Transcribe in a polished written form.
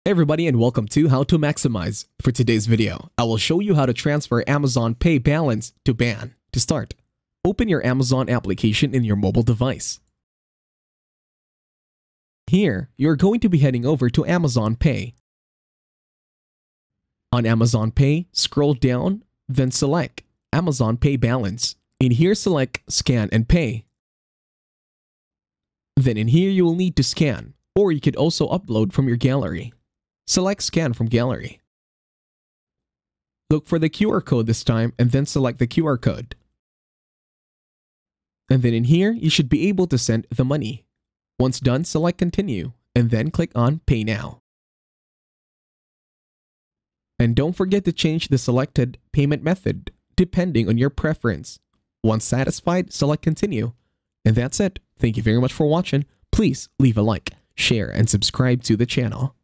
Hey everybody, and welcome to How to Maximize. For today's video, I will show you how to transfer Amazon Pay balance to BAN. To start, open your Amazon application in your mobile device. Here, you're going to be heading over to Amazon Pay. On Amazon Pay, scroll down, then select Amazon Pay balance. In here, select Scan and Pay. Then in here, you will need to scan, or you could also upload from your gallery. Select Scan from Gallery. Look for the QR code this time and then select the QR code. And then in here, you should be able to send the money. Once done, select Continue and then click on Pay Now. And don't forget to change the selected payment method depending on your preference. Once satisfied, select Continue. And that's it. Thank you very much for watching. Please leave a like, share, and subscribe to the channel.